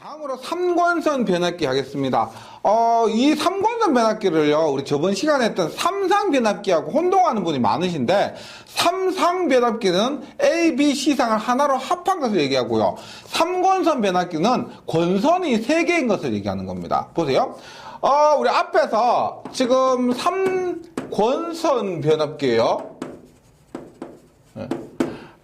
다음으로 삼권선 변압기 하겠습니다. 이 삼권선 변압기를요, 우리 저번 시간에 했던 삼상 변압기하고 혼동하는 분이 많으신데, 삼상 변압기는 A, B, C상을 하나로 합한 것을 얘기하고요. 삼권선 변압기는 권선이 3개인 것을 얘기하는 겁니다. 보세요. 우리 앞에서 지금 삼권선 변압기예요. 네.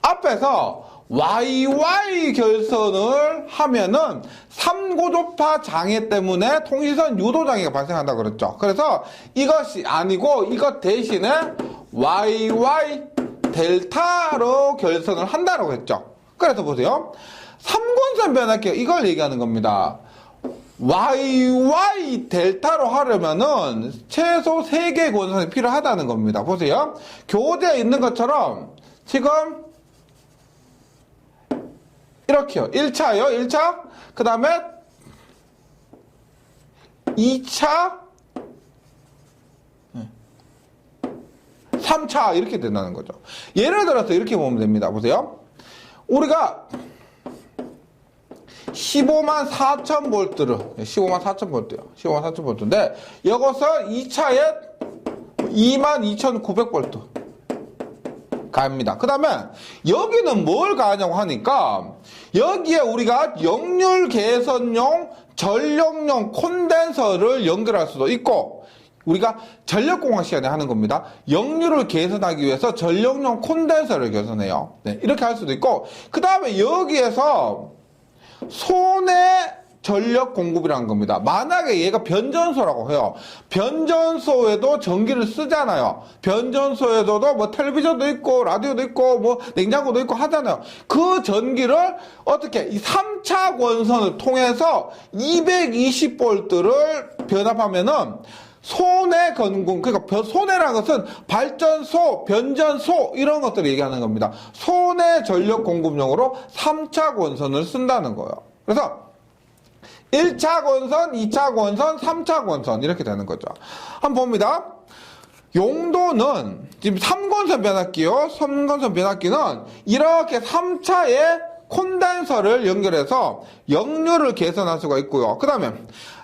앞에서 YY 결선을 하면은 3고조파 장애 때문에 통신선 유도 장애가 발생한다 그랬죠. 그래서 이것이 아니고 이것 대신에 YY 델타로 결선을 한다고 했죠. 그래서 보세요. 삼권선 변압기 이걸 얘기하는 겁니다. YY 델타로 하려면은 최소 3개의 권선이 필요하다는 겁니다. 보세요. 교재에 있는 것처럼 지금 이렇게요. 1차요. 1차. 그 다음에 2차. 3차. 이렇게 된다는 거죠. 예를 들어서 이렇게 보면 됩니다. 보세요. 우리가 15만 4천 볼트를, 15만 4천 볼트요. 15만 4천 볼트인데, 이것을 2차에 2만 2,900 볼트. 갑니다. 그 다음에 여기는 뭘 가냐고 하니까 여기에 우리가 역률 개선용 전력용 콘덴서를 연결할 수도 있고 우리가 전력공학 시간에 하는 겁니다. 역률을 개선하기 위해서 전력용 콘덴서를 개선해요. 네, 이렇게 할 수도 있고 그 다음에 여기에서 손해 전력 공급이라는 겁니다. 만약에 얘가 변전소라고 해요. 변전소에도 전기를 쓰잖아요. 변전소에도 뭐 텔레비전도 있고 라디오도 있고 뭐 냉장고도 있고 하잖아요. 그 전기를 어떻게 이 3차 권선을 통해서 220V를 변압하면은 손해 건공, 그러니까 손해라는 것은 발전소, 변전소 이런 것들을 얘기하는 겁니다. 손해 전력 공급용으로 3차 권선을 쓴다는 거예요. 그래서 1차 권선, 2차 권선, 3차 권선 이렇게 되는 거죠. 한번 봅니다. 용도는 지금 3권선 변압기요. 3권선 변압기는 이렇게 3차에 콘덴서를 연결해서 역률을 개선할 수가 있고요. 그 다음에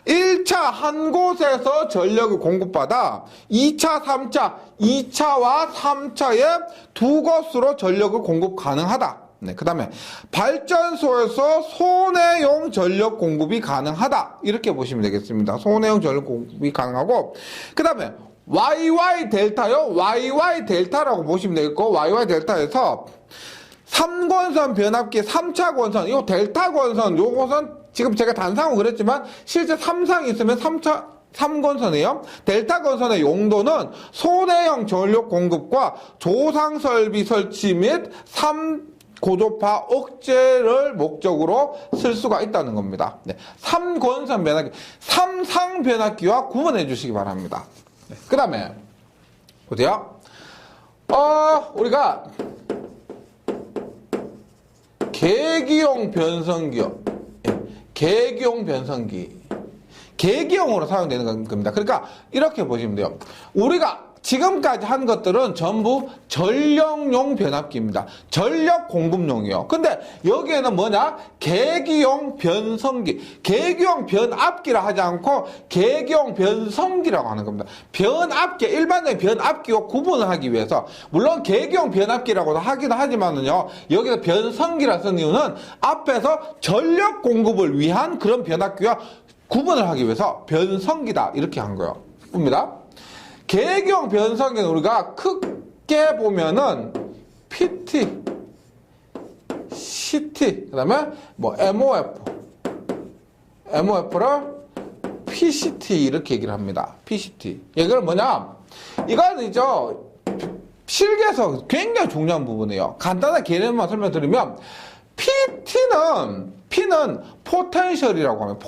1차 한 곳에서 전력을 공급받아 2차, 3차, 2차와 3차에 두 곳으로 전력을 공급 가능하다. 네, 그 다음에 발전소에서 손해용 전력 공급이 가능하다 이렇게 보시면 되겠습니다. 손해용 전력 공급이 가능하고 그 다음에 YY 델타요. YY 델타라고 보시면 되겠고 YY 델타에서 3권선 변압기 3차 권선 이 델타 권선 요것은 지금 제가 단상으로 그랬지만 실제 3상이 있으면 3권선이에요. 델타 권선의 용도는 손해용 전력 공급과 조상 설비 설치 및 3고조파 억제를 목적으로 쓸 수가 있다는 겁니다. 네, 3권선 변압기, 3상 변압기와 구분해 주시기 바랍니다. 네, 그 다음에 보세요. 우리가 계기용 변성기요. 네, 계기용 변성기. 계기용으로 사용되는 겁니다. 그러니까 이렇게 보시면 돼요. 우리가 지금까지 한 것들은 전부 전력용 변압기입니다. 전력 공급용이요. 근데 여기에는 뭐냐? 계기용 변성기. 계기용 변압기라 하지 않고 계기용 변성기라고 하는 겁니다. 변압기, 일반적인 변압기와 구분을 하기 위해서 물론 계기용 변압기라고도 하기도 하지만은요. 여기서 변성기라 쓴 이유는 앞에서 전력 공급을 위한 그런 변압기와 구분을 하기 위해서 변성기다 이렇게 한 거예요. 봅니다. 계기용 변성기는 우리가 크게 보면은 PT, CT, 그 다음에 뭐 MOF를 PCT 이렇게 얘기를 합니다. PCT. 이건 뭐냐? 이거는죠, 실기에서 굉장히 중요한 부분이에요. 간단한 개념만 설명드리면, P는 포텐셜이라고 합니다.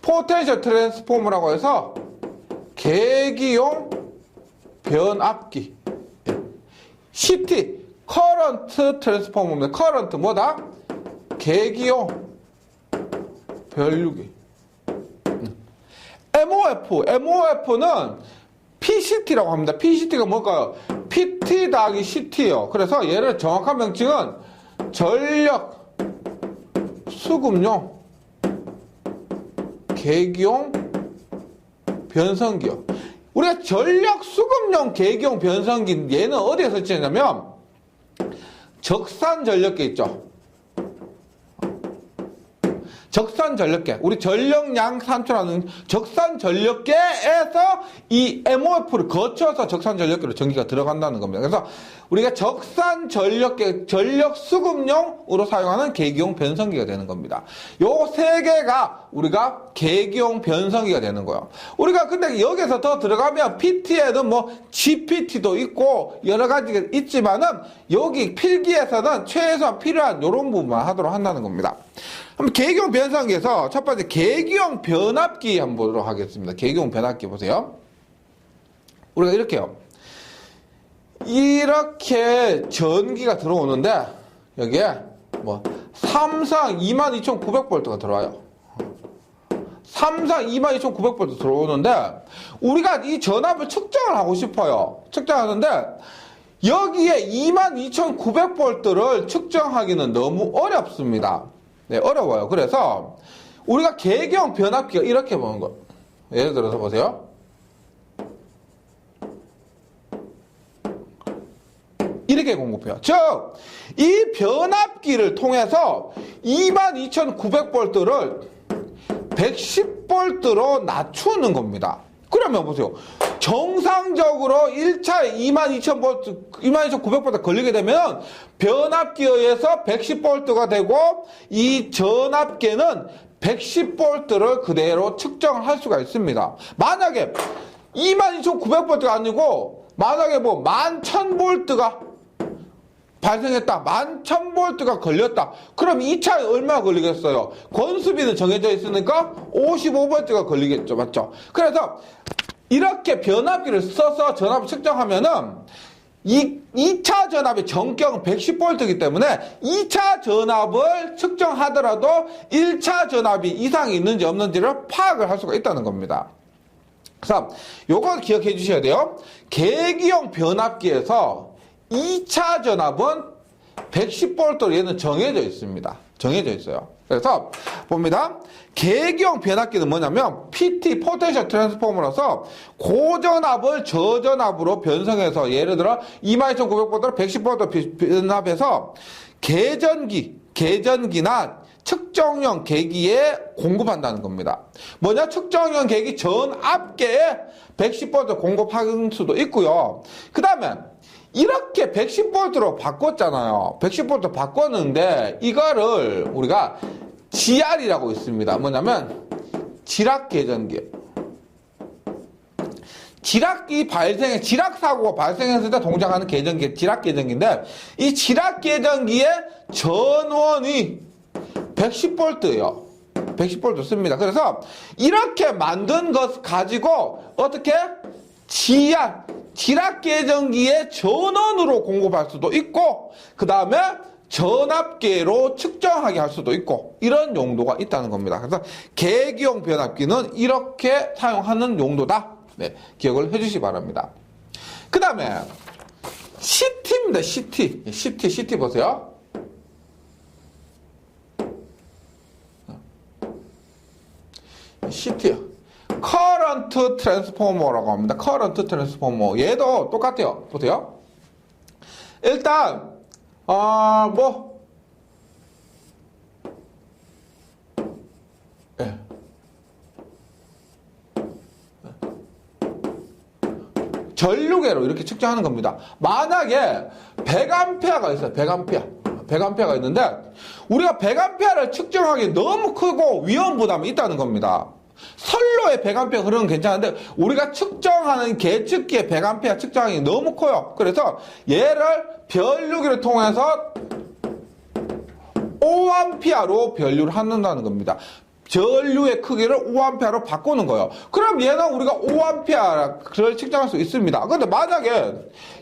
포텐셜 트랜스포머라고 해서 계기용 변압기. CT, 커런트 트랜스포머입니다. 커런트 뭐다? 계기용 변류기. MOF는 PCT라고 합니다. PCT가 뭘까요? PT 더하기 CT요. 그래서 얘를 정확한 명칭은 전력 수급용 계기용 변성기요. 우리가 전력 수급용 계기용 변성기 얘는 어디에 설치했냐면 적산 전력계 있죠. 적산 전력계, 우리 전력량 산출하는 적산 전력계에서 이 MOF를 거쳐서 적산 전력계로 전기가 들어간다는 겁니다. 그래서 우리가 적산 전력계, 전력 수급용으로 사용하는 계기용 변성기가 되는 겁니다. 요 세 개가 우리가 계기용 변성기가 되는 거예요. 우리가 근데 여기서 더 들어가면 PT에는 뭐 GPT도 있고 여러 가지가 있지만은 여기 필기에서는 최소한 필요한 요런 부분만 하도록 한다는 겁니다. 그럼 계기용 변성기에서 첫 번째 계기용 변압기 한번 보도록 하겠습니다. 계기용 변압기 보세요. 우리가 이렇게요. 이렇게 전기가 들어오는데 여기에 뭐 삼성 22,900V가 들어와요. 삼성 22,900V 들어오는데 우리가 이 전압을 측정을 하고 싶어요. 측정하는데 여기에 22,900V를 측정하기는 너무 어렵습니다. 네, 어려워요. 그래서 우리가 계기용 변압기가 이렇게 보는 거예요. 예를 들어서 보세요. 이렇게 공급해요. 즉, 이 변압기를 통해서 22,900V를 110V로 낮추는 겁니다. 그러면 보세요. 정상적으로 1차에 22,900V 걸리게 되면 변압기에 의해서 110V가 되고 이 전압계는 110V를 그대로 측정을 할 수가 있습니다. 만약에 22,900V가 아니고 만약에 뭐 11,000V가 발생했다. 11,000V가 걸렸다. 그럼 2차에 얼마 걸리겠어요? 권수비는 정해져 있으니까 55V가 걸리겠죠. 맞죠? 그래서 이렇게 변압기를 써서 전압을 측정하면은 2차 전압의 정격은 110V이기 때문에 2차 전압을 측정하더라도 1차 전압이 이상이 있는지 없는지를 파악을 할 수가 있다는 겁니다. 그래서 요거 기억해 주셔야 돼요. 계기용 변압기에서 2차 전압은 110V로 얘는 정해져 있습니다. 정해져 있어요. 그래서 봅니다. 계기용 변압기는 뭐냐면 PT 포텐셜 트랜스포머로서 고전압을 저전압으로 변성해서 예를 들어 22,900V를 110V 변압해서 계전기나 측정용 계기에 공급한다는 겁니다. 뭐냐? 측정용 계기 전압계에 110V 공급할 수도 있고요. 그 다음에 이렇게 110V로 바꿨잖아요. 110V 바꿨는데 이거를 우리가 GR이라고 있습니다. 뭐냐면 지락계전기. 지락 사고가 발생했을 때 동작하는 계전기, 지락계전기인데 이 지락계전기의 전원이 110V예요. 110V 씁니다. 그래서 이렇게 만든 것 가지고 어떻게 지락계전기의 전원으로 공급할 수도 있고 그 다음에 전압계로 측정하게 할 수도 있고 이런 용도가 있다는 겁니다. 그래서 계기용 변압기는 이렇게 사용하는 용도다. 네, 기억을 해주시기 바랍니다. 그 다음에 CT입니다. CT 보세요. CT요. 커런트 트랜스포머라고 합니다. 커런트 트랜스포머. 얘도 똑같아요. 보세요. 일단 전류계로 이렇게 측정하는 겁니다. 만약에 100A가 있어요. 100A가 있는데 우리가 100A를 측정하기 너무 크고 위험 부담이 있다는 겁니다. 선로에 100A 흐르는 건 괜찮은데 우리가 측정하는 계측기에 100A 측정하기 너무 커요. 그래서 얘를 변류기를 통해서 5A로 변류를 한다는 겁니다. 전류의 크기를 5A로 바꾸는 거예요. 그럼 얘는 우리가 5A를 측정할 수 있습니다. 근데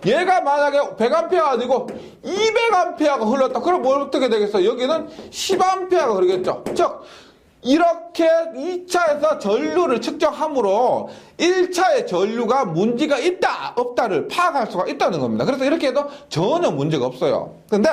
얘가 만약에 100A 아니고 200A가 흘렀다. 그럼 어떻게 되겠어요? 여기는 10A가 흐르겠죠. 즉 이렇게 2차에서 전류를 측정함으로 1차의 전류가 문제가 있다 없다를 파악할 수가 있다는 겁니다. 그래서 이렇게 해도 전혀 문제가 없어요. 근데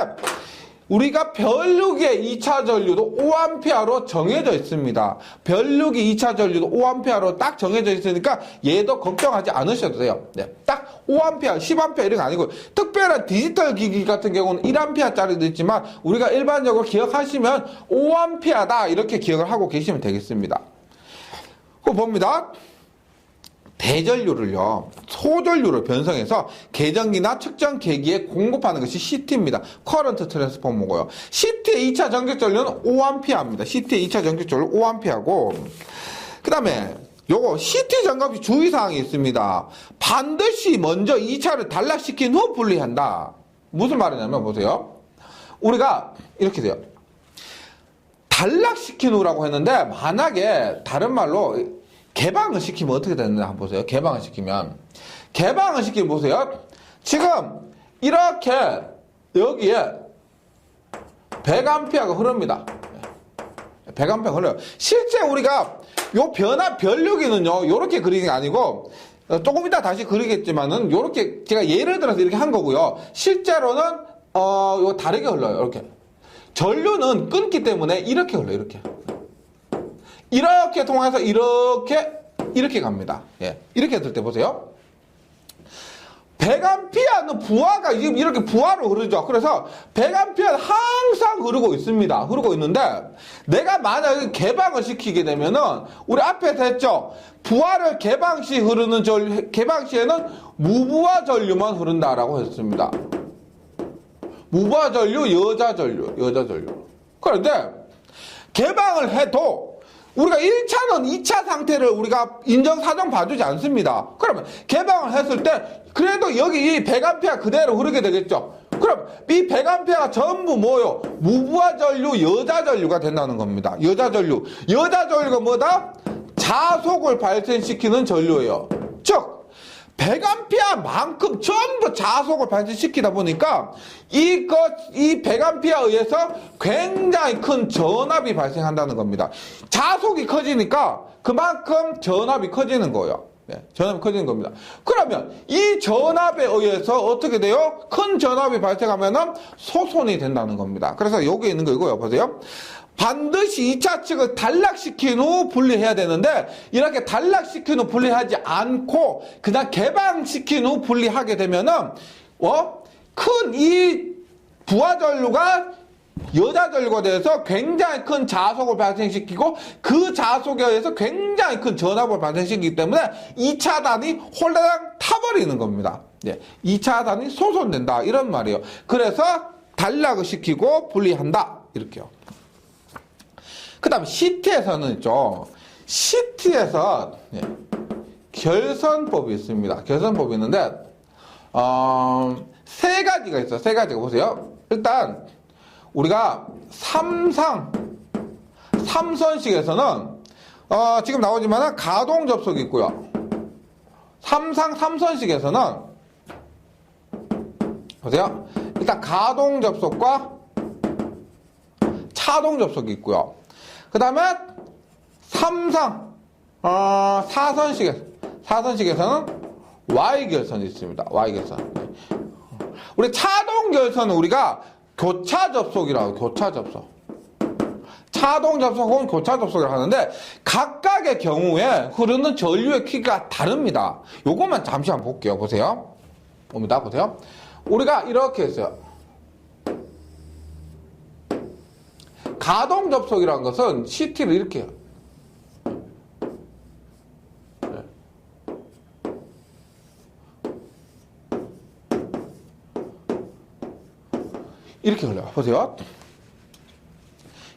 우리가 변류기의 2차 전류도 5A로 정해져 있습니다. 변류기 2차 전류도 5A로 딱 정해져 있으니까 얘도 걱정하지 않으셔도 돼요. 네, 딱 5A, 10A 이런 거 아니고 특별한 디지털 기기 같은 경우는 1A짜리도 있지만 우리가 일반적으로 기억하시면 5A다 이렇게 기억을 하고 계시면 되겠습니다. 그거 봅니다. 대전류를요, 소전류로 변성해서 계전기나 측정 계기에 공급하는 것이 CT입니다. 커런트 트랜스포머고요. CT의 2차 전격 전류는 5A입니다. CT의 2차 전격 전류 5A고, 그 다음에 요거 CT 점검 시 주의사항이 있습니다. 반드시 먼저 2차를 단락시킨 후 분리한다. 무슨 말이냐면 보세요. 우리가 이렇게 돼요. 단락시킨 후라고 했는데 만약에 다른 말로 개방을 시키면 어떻게 되는지 한번 보세요. 개방을 시키면 보세요. 지금 이렇게 여기에 100A가 흐릅니다. 100A 흘러요. 실제 우리가 요 변류기는요, 요렇게 그리는 게 아니고, 조금 이따 다시 그리겠지만은, 요렇게, 제가 예를 들어서 이렇게 한 거고요. 실제로는, 요 다르게 흘러요. 이렇게. 전류는 끊기 때문에 이렇게 흘러요. 이렇게 통해서 이렇게 갑니다. 예. 이렇게 했을 때 보세요. 100A는 부하가 지금 이렇게 부하로 흐르죠. 그래서 100A는 항상 흐르고 있습니다. 흐르고 있는데 내가 만약에 개방을 시키게 되면은 우리 앞에서 했죠. 부하를 개방 시 흐르는 전류, 개방 시에는 무부하 전류만 흐른다라고 했습니다. 무부하 전류, 여자 전류. 그런데 개방을 해도 우리가 1차는 2차 상태를 우리가 인정사정 봐주지 않습니다. 그러면 개방을 했을 때 그래도 여기 이 100A 그대로 흐르게 되겠죠. 그럼 이 100A가 전부 뭐요? 무부하 전류, 여자 전류가 된다는 겁니다. 여자 전류가 뭐다? 자속을 발생시키는 전류예요. 즉 100A만큼 전부 자속을 발생시키다 보니까 이 100A에 의해서 굉장히 큰 전압이 발생한다는 겁니다. 자속이 커지니까 그만큼 전압이 커지는 거예요. 네, 전압이 커지는 겁니다. 그러면 이 전압에 의해서 어떻게 돼요? 큰 전압이 발생하면은 소손이 된다는 겁니다. 그래서 여기 있는 거 이거요. 보세요. 반드시 2차 측을 단락시킨 후 분리해야 되는데 이렇게 단락시킨 후 분리하지 않고 그냥 개방시킨 후 분리하게 되면은 큰 이 부하 전류가 여자 전류가 돼서 굉장히 큰 자속을 발생시키고 그 자속에 의해서 굉장히 큰 전압을 발생시키기 때문에 2차단이 홀라당 타버리는 겁니다. 네, 2차단이 소손된다 이런 말이에요. 그래서 단락을 시키고 분리한다 이렇게요. 그 다음 CT에서는 있죠. CT에서 결선법이 있습니다. 결선법이 있는데 세 가지가 있어요. 세 가지가 보세요. 일단 우리가 삼선식에서는 지금 나오지만 가동 접속이 있고요. 삼선식에서는 보세요. 일단 가동 접속과 차동 접속이 있고요. 그 다음에 사선식에서는 Y결선이 있습니다. Y결선. 우리 차동 결선은 우리가 교차 접속이라고, 교차 접속. 차동 접속은 교차 접속을 하는데 각각의 경우에 흐르는 전류의 크기가 다릅니다. 요것만 잠시 한번 볼게요. 보세요. 봅니다. 보세요. 우리가 이렇게 했어요. 가동 접속이라는 것은 CT를 이렇게 해요. 이렇게 흘러요. 보세요.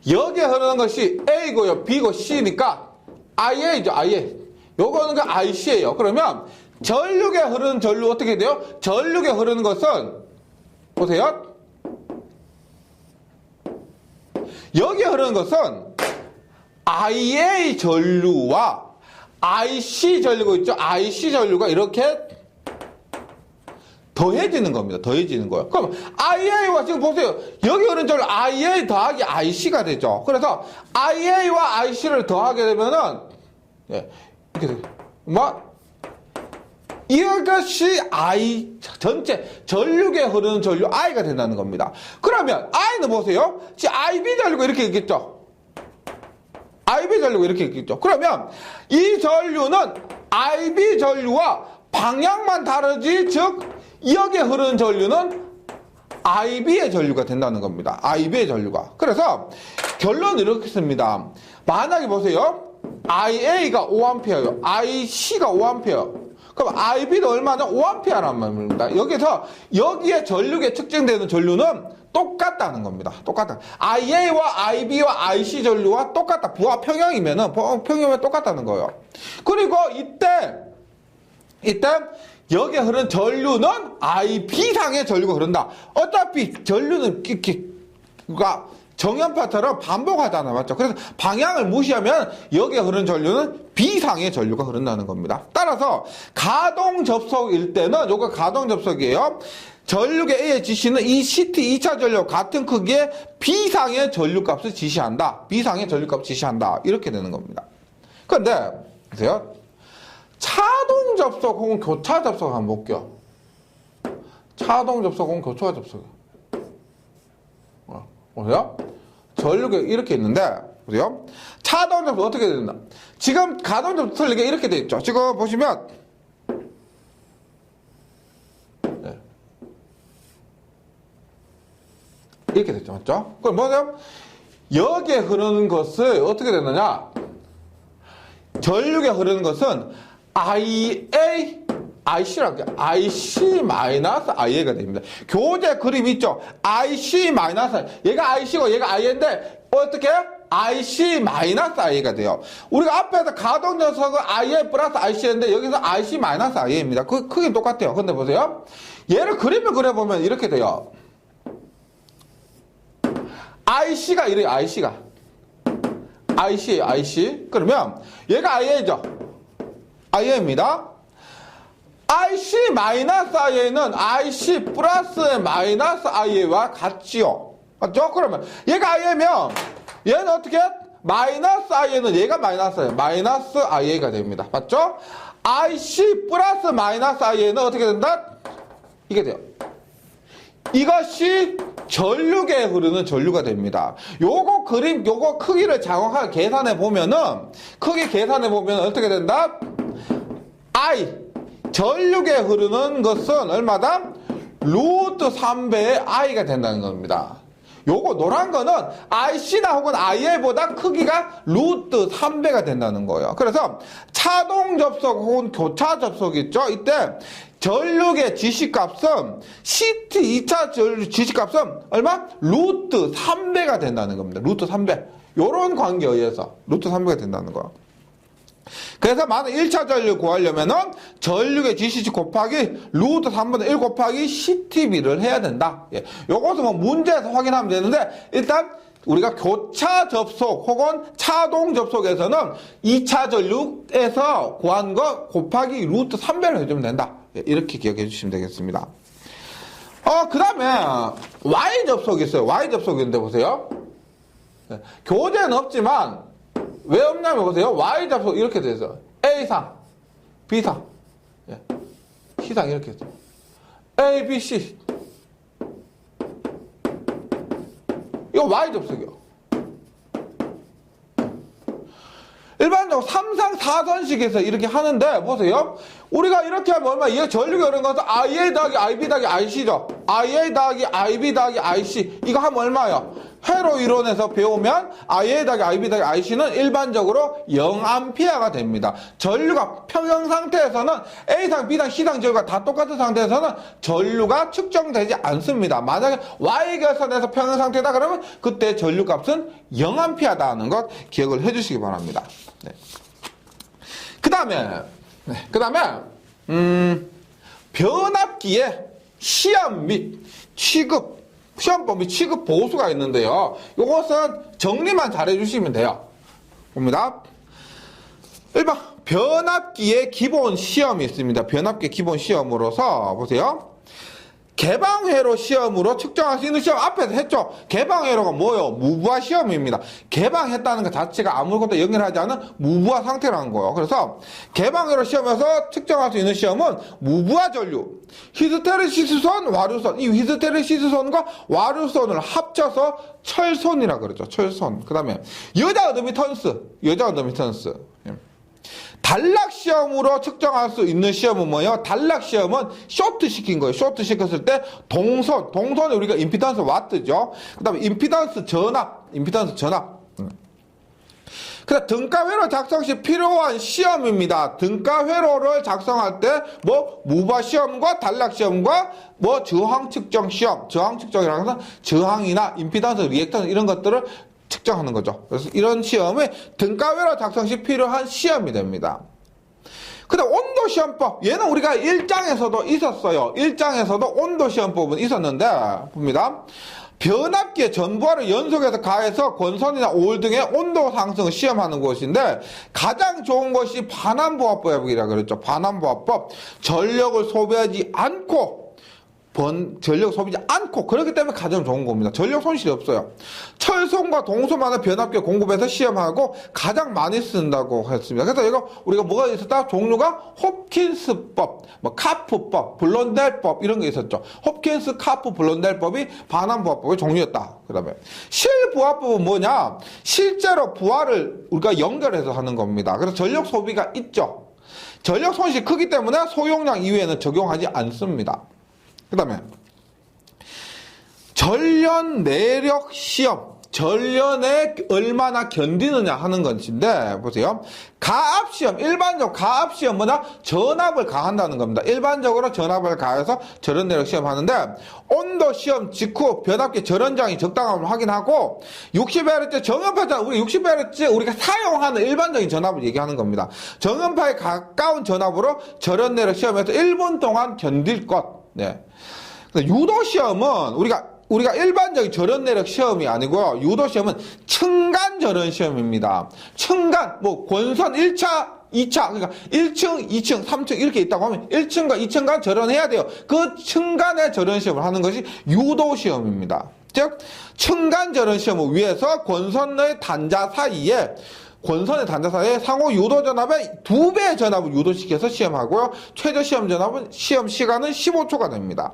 여기에 흐르는 것이 A고요, B고 C니까 IA죠, IA. 요거는 그 IC예요. 그러면 전류에 흐르는 전류 어떻게 돼요? 전류에 흐르는 것은 보세요. 여기에 흐르는 것은 IA 전류와 IC 전류가 있죠. IC 전류가 이렇게 더해지는 겁니다. 더해지는 거예요. 그럼 IA와 지금 보세요. 여기 흐르는 전류 IA 더하기 IC가 되죠. 그래서 IA와 IC를 더하게 되면은 이렇게 돼요. 이것이 I 전체 전류계 흐르는 전류 I가 된다는 겁니다. 그러면 I는 보세요. 지금 IB 전류가 이렇게 있겠죠. IB 전류가 이렇게 있겠죠. 그러면 이 전류는 IB 전류와 방향만 다르지, 즉 여기에 흐르는 전류는 IB의 전류가 된다는 겁니다. IB의 전류가. 그래서 결론은 이렇게 씁니다. 만약에 보세요. IA가 5A예요. IC가 5A. 그럼 IB도 얼마나? 5A란 말입니다. 여기에 전류계 측정되는 전류는 똑같다는 겁니다. 똑같다. IA와 IB와 IC 전류와 똑같다. 부하 평형이면은 똑같다는 거예요. 그리고 이때 여기에 흐르는 전류는 IB상의 전류가 흐른다. 어차피 전류는 정연파처럼 반복하잖아. 맞죠? 그래서 방향을 무시하면 여기에 흐르는 전류는 B상의 전류가 흐른다는 겁니다. 따라서 가동 접속일 때는 요거 가동 접속이에요. 전류계 A의 지시는 이 CT 2차 전류 같은 크기의 B상의 전류값을 지시한다. B상의 전류값을 지시한다. 이렇게 되는 겁니다. 그런데 보세요. 차동 접속 혹은 교차 접속 한번 볼게요. 차동 접속 혹은 교차 접속. 보세요. 전류가 이렇게 있는데, 보세요. 차동 접속 어떻게 된다? 지금 가동 접속 틀리게 이렇게 돼 있죠. 지금 보시면, 네. 이렇게 됐죠. 맞죠? 그럼 뭐죠? 여기에 흐르는 것을 어떻게 되느냐? 전류에 흐르는 것은 IC라고 해요. IC-IA가 됩니다. 교재 그림 있죠? IC-, 얘가 IC고 얘가 IA인데, 어떻게? IC-IA가 돼요. 우리가 앞에서 가동 녀석은 IA 플러스 IC인데, 여기서 IC-IA입니다. 크기 똑같아요. 근데 보세요. 얘를 그림을 그려보면 이렇게 돼요. IC가 이래요, IC가. IC예요, IC. 그러면, 얘가 IA죠? IA입니다. IC-IA는 IC 플러스 마이너스 IA와 같지요. 맞죠? 그러면 얘가 IA면 얘는 어떻게? 마이너스 IA는 얘가 마이너스예요. 마이너스 IA가 됩니다. 맞죠? IC 플러스 마이너스 IA는 어떻게 된다? 이게 돼요. 이것이 전류계에 흐르는 전류가 됩니다. 요거 그림, 요거 크기를 정확하게 계산해 보면은, 어떻게 된다? 전류계에 흐르는 것은 얼마다? 루트 3배의 I가 된다는 겁니다. 요거 노란 거는 IC나 혹은 IA보다 크기가 루트 3배가 된다는 거예요. 그래서 차동 접속 혹은 교차 접속 있죠? 이때 전류계 지시값은 CT 2차 전류 지시값은 얼마? 루트 3배가 된다는 겁니다. 루트 3배. 요런 관계에 의해서 루트 3배가 된다는 거예요. 그래서 만약 1차 전류 구하려면은 전류계 지시치 곱하기 루트 3분의 1 곱하기 CTB를 해야 된다. 예. 요것은 뭐 문제에서 확인하면 되는데, 일단 우리가 교차 접속 혹은 차동 접속에서는 2차 전류에서 구한 거 곱하기 루트 3배를 해주면 된다. 예. 이렇게 기억해 주시면 되겠습니다. 그 다음에 Y 접속이 있어요. Y 접속인데 보세요. 예. 교재는 없지만 왜 없냐면 보세요. Y 접속 이렇게 돼 있어요. A상, B상, 예. C상 이렇게 있어요. A, B, C. 이거 Y 접속이요. 일반적으로 3상 4선식에서 이렇게 하는데 보세요. 우리가 이렇게 하면 얼마? 이게 전류가 흐르는 것은 IA 더하기 IB 더하기 IC죠. IA 더하기 IB 더하기 IC. 이거 하면 얼마예요? 회로 이론에서 배우면 IA 더하기 IB 더하기 IC는 일반적으로 0A가 됩니다. 전류가 평형 상태에서는 A상, B상, C상 전류가 다 똑같은 상태에서는 전류가 측정되지 않습니다. 만약에 Y계선에서 평형 상태다 그러면 그때 전류값은 0A다는 것 기억을 해주시기 바랍니다. 네. 그 다음에 변압기의 시험 및 취급, 시험법 및 취급 보수가 있는데요. 이것은 정리만 잘 해주시면 돼요. 봅니다. 일반 변압기의 기본 시험이 있습니다. 변압기 기본 시험으로서 보세요. 개방회로 시험으로 측정할 수 있는 시험 앞에서 했죠. 개방회로가 뭐예요? 무부하 시험입니다. 개방했다는 것 자체가 아무것도 연결하지 않은 무부하 상태라는 거예요. 그래서 개방회로 시험에서 측정할 수 있는 시험은 무부하 전류, 히스테르시스손, 와류손, 이 히스테르시스손과 와류손을 합쳐서 철손이라 그러죠. 철손. 그 다음에 여자 어드미턴스. 단락 시험으로 측정할 수 있는 시험은 뭐예요? 단락 시험은 쇼트 시킨 거예요. 쇼트 시켰을 때 동선에 우리가 임피던스 와트죠. 그 다음에 임피던스 전압. 그다음 등가회로 작성 시 필요한 시험입니다. 등가회로를 작성할 때 뭐 무부하 시험과 단락 시험과 뭐 저항 측정 시험, 저항 측정이라는 것은 저항이나 임피던스, 리액턴스 이런 것들을 측정하는 거죠. 그래서 이런 시험에 등가회로 작성 시 필요한 시험이 됩니다. 그다음 온도시험법. 얘는 우리가 1장에서도 있었어요. 1장에서도 온도시험법은 있었는데 봅니다. 변압기의 전부하를 연속해서 가해서 권선이나 오일 등의 온도 상승을 시험하는 것인데 가장 좋은 것이 반환보합법이라 그랬죠. 반환보합법. 전력을 소비하지 않고 그렇기 때문에 가장 좋은 겁니다. 전력 손실이 없어요. 철손과 동소만을 변압기에 공급해서 시험하고 가장 많이 쓴다고 했습니다. 그래서 이거 우리가 뭐가 있었다? 종류가 홉킨스법, 뭐 카프법, 블론델법 이런 게 있었죠. 홉킨스, 카프, 블론델법이 반환부하법의 종류였다. 그 다음에 실부하법은 뭐냐? 실제로 부하를 우리가 연결해서 하는 겁니다. 그래서 전력 소비가 있죠. 전력 손실이 크기 때문에 소용량 이외에는 적용하지 않습니다. 그 다음에 전련 내력 시험. 전련에 얼마나 견디느냐 하는 것인데 보세요. 가압시험, 일반적 가압시험 뭐냐? 전압을 가한다는 겁니다. 일반적으로 전압을 가해서 전련 내력 시험 하는데 온도시험 직후 변압기 전원장이 적당함을 확인하고 60Hz 정연파, 우리 60Hz 우리가 사용하는 일반적인 전압을 얘기하는 겁니다. 정연파에 가까운 전압으로 전련 내력 시험에서 1분 동안 견딜 것. 네. 유도시험은 우리가 일반적인 전원 내력 시험이 아니고요. 유도시험은 층간 전원 시험입니다. 층간, 뭐 권선 1차, 2차, 그러니까 1층, 2층, 3층 이렇게 있다고 하면 1층과 2층간 전원해야 돼요. 그 층간의 전원 시험을 하는 것이 유도시험입니다. 즉 층간 전원 시험을 위해서 권선의 단자 사이에 상호 유도 전압의 2배의 전압을 유도시켜서 시험하고요. 최저 시험 시간은 15초가 됩니다.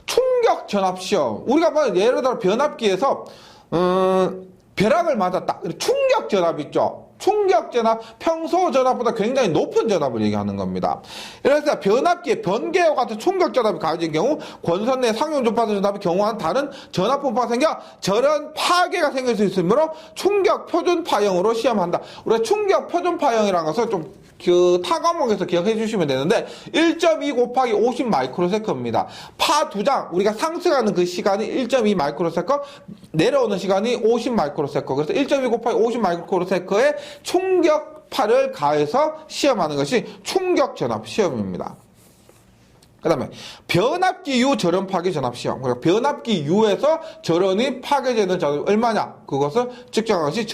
충격 전압 시험. 우리가 뭐 예를 들어 변압기에서 벼락을 맞았다. 충격 전압 있죠. 충격 전압, 평소 전압보다 굉장히 높은 전압을 얘기하는 겁니다. 그래서 변압기에 번개와 같은 충격 전압이 가해진 경우 권선 내 상용 전파선 전압의 경우와는 다른 전압 분포가 생겨 전원 파괴가 생길 수 있으므로 충격 표준파형으로 시험한다. 우리가 충격 표준파형이라는 것을 좀 타과목에서 기억해 주시면 되는데 1.2 곱하기 50 마이크로세컨입니다. 파 2장 우리가 상승하는 그 시간이 1.2 마이크로세컨, 내려오는 시간이 50 마이크로세컨. 그래서 1.2 곱하기 50 마이크로세컨의 충격파를 가해서 시험하는 것이 충격 전압 시험입니다. 그 다음에 변압기 유 절연 파괴 전압 시험. 그러니까 변압기 유에서 절연이 파괴되는 전압이 얼마냐, 그것을 측정하는 것이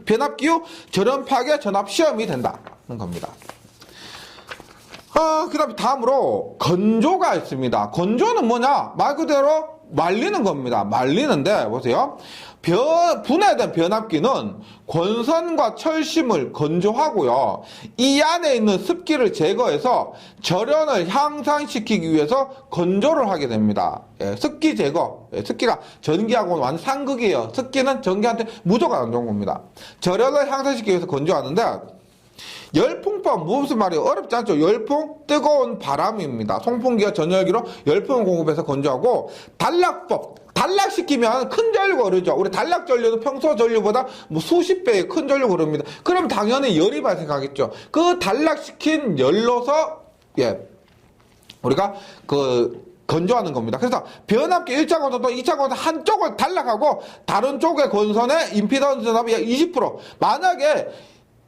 변압기 유 절연 파괴 전압 시험이 된다는 겁니다. 그 다음에 다음으로 건조가 있습니다. 건조는 뭐냐? 말 그대로 말리는 겁니다. 말리는데 보세요. 분해된 변압기는 권선과 철심을 건조하고요. 이 안에 있는 습기를 제거해서 절연을 향상시키기 위해서 건조를 하게 됩니다. 습기 제거. 습기가 전기하고는 완전 상극이에요. 습기는 전기한테 무조건 안 좋은 겁니다. 절연을 향상시키기 위해서 건조하는데 열풍법 무슨 말이에요? 어렵지 않죠? 열풍, 뜨거운 바람입니다. 송풍기와 전열기로 열풍을 공급해서 건조하고 단락법. 단락시키면 큰 전류가 흐르죠. 우리 단락 전류는 평소 전류보다 뭐 수십 배의 큰 전류가 흐릅니다. 그럼 당연히 열이 발생하겠죠. 그 단락시킨 열로서 우리가 건조하는 겁니다. 그래서 변압기 1차 권선 또 2차 권선 한쪽을 단락하고 다른 쪽의 권선의 임피던스 전압이 20%. 만약에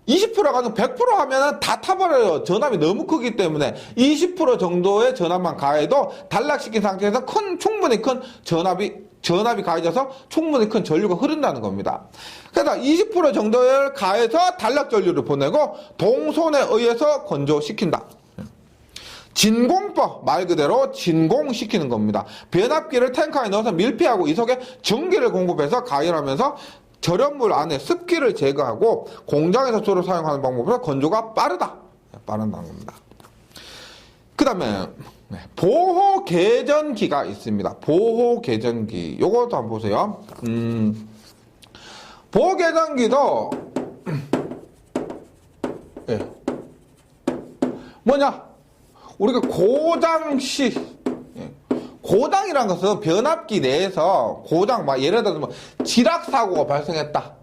20%가 아니고 100% 하면은 다 타버려요. 전압이 너무 크기 때문에 20% 정도의 전압만 가해도 단락시킨 상태에서 충분히 큰 전압이 가해져서 충분히 큰 전류가 흐른다는 겁니다. 그래서 20% 정도를 가해서 단락 전류를 보내고 동손에 의해서 건조시킨다. 진공법, 말 그대로 진공시키는 겁니다. 변압기를 탱크에 넣어서 밀폐하고 이 속에 전기를 공급해서 가열하면서 절연물 안에 습기를 제거하고 공장에서 주로 사용하는 방법으로 건조가 빠르다는 겁니다. 그 다음에 보호 개전기가 있습니다. 보호 개전기, 요것도 한번 보세요. 보호 개전기도 뭐냐, 우리가 고장시, 고장이란 것은 변압기 내에서 고장, 예를 들어서 지락사고가 발생했다,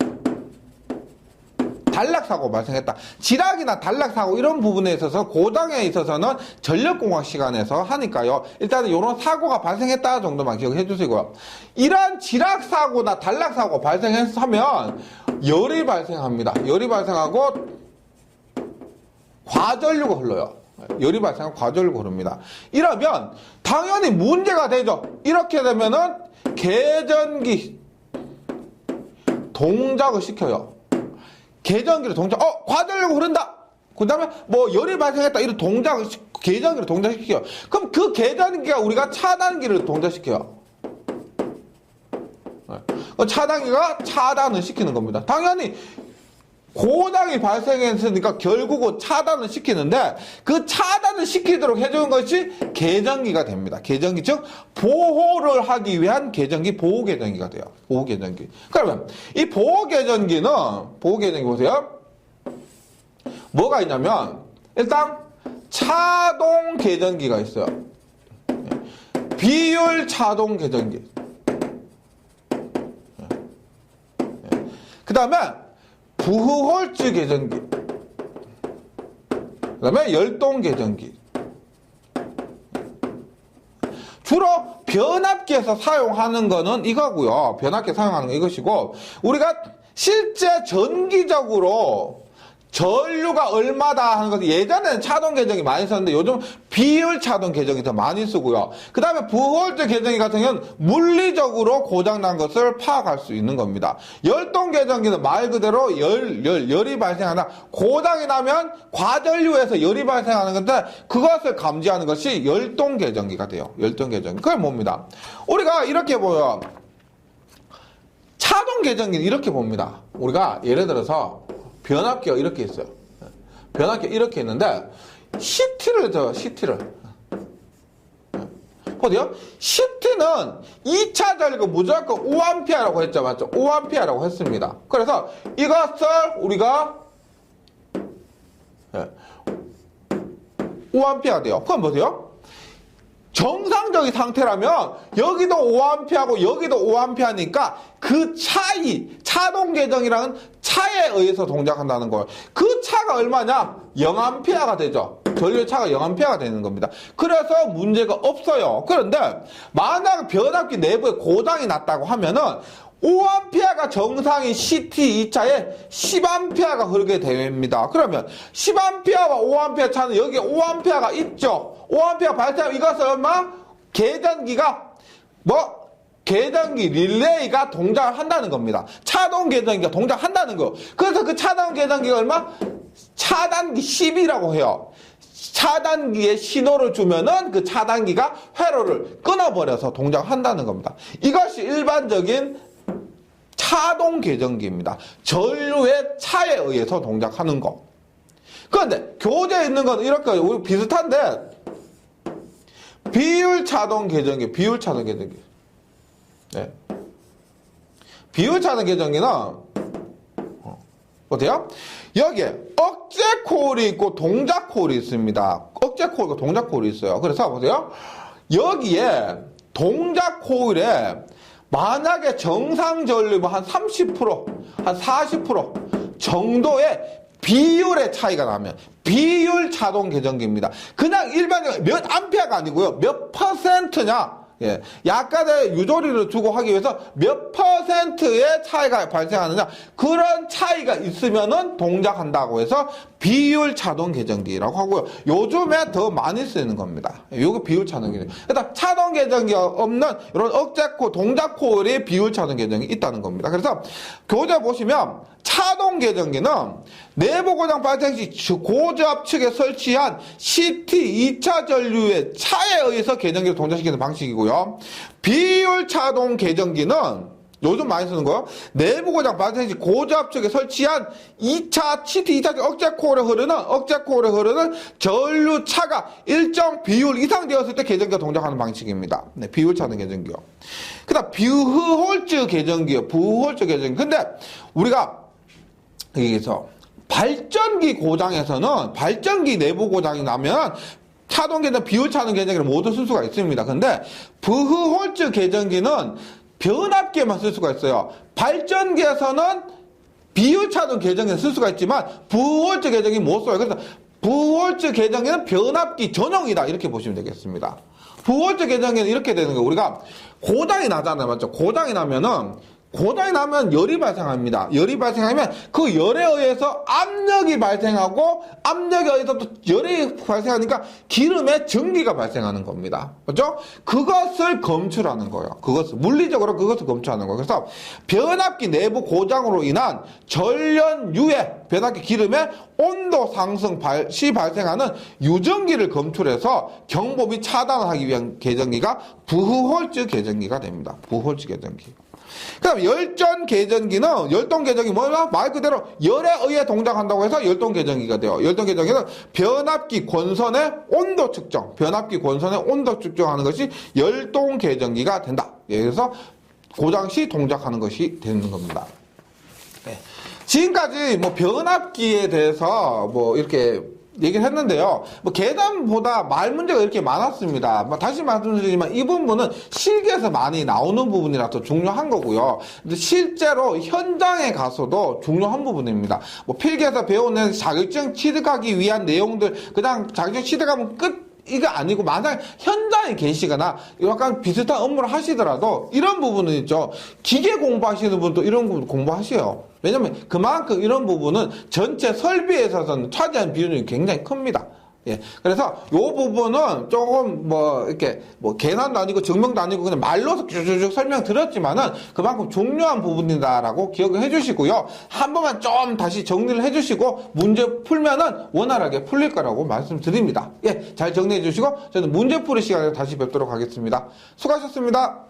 단락사고 발생했다, 지락이나 단락사고 이런 부분에 있어서 고장에 있어서는 전력공학 시간에서 하니까요, 일단은 이런 사고가 발생했다 정도만 기억해 주시고요. 이러한 지락사고나 단락사고 발생하면 열이 발생합니다. 열이 발생하고 과전류가 흘러요. 열이 발생하고 과전류가 흐릅니다. 이러면 당연히 문제가 되죠. 이렇게 되면은 개전기 동작을 시켜요. 개전기를 과전류가 흐른다. 그 다음에 열이 발생했다. 이런 동작을, 개전기를 동작시켜요. 그럼 그 개전기가 우리가 차단기를 동작시켜요. 차단기가 차단을 시키는 겁니다. 당연히 고장이 발생했으니까 결국은 차단을 시키는데 그 차단을 시키도록 해주는 것이 개전기가 됩니다. 개전기, 즉 보호를 하기 위한 개전기, 보호 개전기가 돼요. 보호 개전기. 그러면 이 보호 개전기 보세요. 뭐가 있냐면 일단 차동 개전기가 있어요. 비율 차동 개전기. 그 다음에 부호홀즈 개전기, 그 다음에 열동 개전기. 주로 변압기에서 사용하는 거는 이거고요. 변압기에 사용하는 거 이것이고, 우리가 실제 전기적으로 전류가 얼마다 하는 것은 예전에는 차동 개전기 많이 썼는데 요즘 비율 차동 개전기 더 많이 쓰고요. 그 다음에 부호홀즈 개전기 같은 경우는 물리적으로 고장난 것을 파악할 수 있는 겁니다. 열동 개전기는 말 그대로 열이 발생하나, 고장이 나면 과전류에서 열이 발생하는 건데 그것을 감지하는 것이 열동 개전기가 돼요. 열동 개전기. 그게 뭡니다. 우리가 이렇게 보여. 차동 개전기는 이렇게 봅니다. 우리가 예를 들어서 변압기가 이렇게 있어요. 변압기가 이렇게 있는데 CT를 줘요. CT를. 어디요? CT는 2차 전류가 무조건 5A라고 했죠. 맞죠? 5A라고 했습니다. 그래서 이것을 우리가 5A가 돼요. 그럼 보세요. 정상적인 상태라면 여기도 5A하고 여기도 5A니까 그 차이, 차동 개전기라는 차에 의해서 동작한다는 거예요. 그 차가 얼마냐? 0A가 되죠. 전류의 차가 0A가 되는 겁니다. 그래서 문제가 없어요. 그런데 만약 변압기 내부에 고장이 났다고 하면은 5A가 정상인 CT 2차에 10A가 흐르게 됩니다. 그러면 10A와 5A 차는 여기에 5A가 있죠. 5A 발생하면 이것을 얼마? 개전기가 개전기 릴레이가 동작을 한다는 겁니다. 차동 개전기가 동작한다는 거예요. 그래서 그 차동 개전기가 얼마? 차단기 10이라고 해요. 차단기에 신호를 주면은 그 차단기가 회로를 끊어버려서 동작한다는 겁니다. 이것이 일반적인 차동 개전기입니다. 전류의 차에 의해서 동작하는 거. 그런데 교재에 있는 건 이렇게 비슷한데 비율 차동 개전기, 비율 차동 개전기. 네. 비율 차동 개전기는 어때요? 여기에 억제 코일이 있고 동작 코일이 있습니다. 억제 코일과 동작 코일이 있어요. 그래서 보세요. 여기에 동작 코일에 만약에 정상 전류 한 30%, 한 40% 정도의 비율의 차이가 나면 비율 차동 개전기입니다. 그냥 일반적인 몇 암페어가 아니고요. 몇 퍼센트냐? 예. 약간의 유도리를 주고 하기 위해서 몇 퍼센트의 차이가 발생하느냐. 그런 차이가 있으면은 동작한다고 해서 비율 차동 계정기라고 하고요. 요즘에 더 많이 쓰이는 겁니다. 요게 비율 차동 계정기. 일단 차동 계정기 없는 이런 억제코, 동작코일의 비율 차동 계정이 있다는 겁니다. 그래서 교재 보시면 차동 계정기는 내부 고장 발생 시 고저압측에 설치한 CT 2차 전류의 차에 의해서 계정기를 동작시키는 방식이고요. 비율 차동 계정기는 요즘 많이 쓰는 거요. 내부 고장 발생 시 고저압측에 설치한 2차 CT 2차 억제코일에 흐르는 전류차가 일정 비율 이상 되었을 때 계정기가 동작하는 방식입니다. 네, 비율 차동 계정기요. 그다음 부홀츠 계정기요. 부홀츠 계정기. 근데 우리가 여기서 발전기 고장에서는 발전기 내부 고장이 나면 차동 계정, 비율 차동 계정기를 모두 쓸 수가 있습니다. 근데 부홀츠 계정기는 변압기에만 쓸 수가 있어요. 발전기에서는 비율 차동 계정기는 쓸 수가 있지만 부홀츠 계정기 못 써요. 그래서 부홀츠 계정기는 변압기 전용이다. 이렇게 보시면 되겠습니다. 부홀츠 계정기는 이렇게 되는 거예요. 우리가 고장이 나잖아요. 맞죠? 고장이 나면 열이 발생합니다. 열이 발생하면 그 열에 의해서 압력이 발생하고 압력에 의해서 또 열이 발생하니까 기름에 전기가 발생하는 겁니다. 그렇죠? 그것을 검출하는 거예요. 물리적으로 그것을 검출하는 거예요. 그래서 변압기 내부 고장으로 인한 전련 유해, 변압기 기름의 온도 상승 시 발생하는 유전기를 검출해서 경보 및 차단을 하기 위한 계정기가 부홀츠 계정기가 됩니다. 부홀츠 계정기. 그다음 열전 계전기는 열동 계전기 뭐냐? 말 그대로 열에 의해 동작한다고 해서 열동 계전기가 돼요. 열동 계전기는 변압기 권선의 온도 측정하는 것이 열동 계전기가 된다. 그래서 고장 시 동작하는 것이 되는 겁니다. 네. 지금까지 뭐 변압기에 대해서 뭐 이렇게 얘기를 했는데요. 뭐 계단보다 말 문제가 이렇게 많았습니다. 뭐 다시 말씀드리지만 이 부분은 실기에서 많이 나오는 부분이라서 중요한 거고요. 근데 실제로 현장에 가서도 중요한 부분입니다. 뭐 필기에서 배우는 자격증 취득하기 위한 내용들 그냥 자격증 취득하면 끝. 이거 아니고 만약 현장에 계시거나 약간 비슷한 업무를 하시더라도 이런 부분은 있죠. 기계 공부하시는 분도 이런 부분 공부하세요. 왜냐면 그만큼 이런 부분은 전체 설비에 있어서는 차지하는 비중이 굉장히 큽니다. 예. 그래서 요 부분은 조금 이렇게 계산도 아니고 증명도 아니고 그냥 말로서 쭉쭉 설명드렸지만은 그만큼 중요한 부분이다라고 기억을 해주시고요. 한 번만 좀 다시 정리를 해주시고 문제 풀면은 원활하게 풀릴 거라고 말씀드립니다. 예. 잘 정리해 주시고 저는 문제 풀이 시간에 다시 뵙도록 하겠습니다. 수고하셨습니다.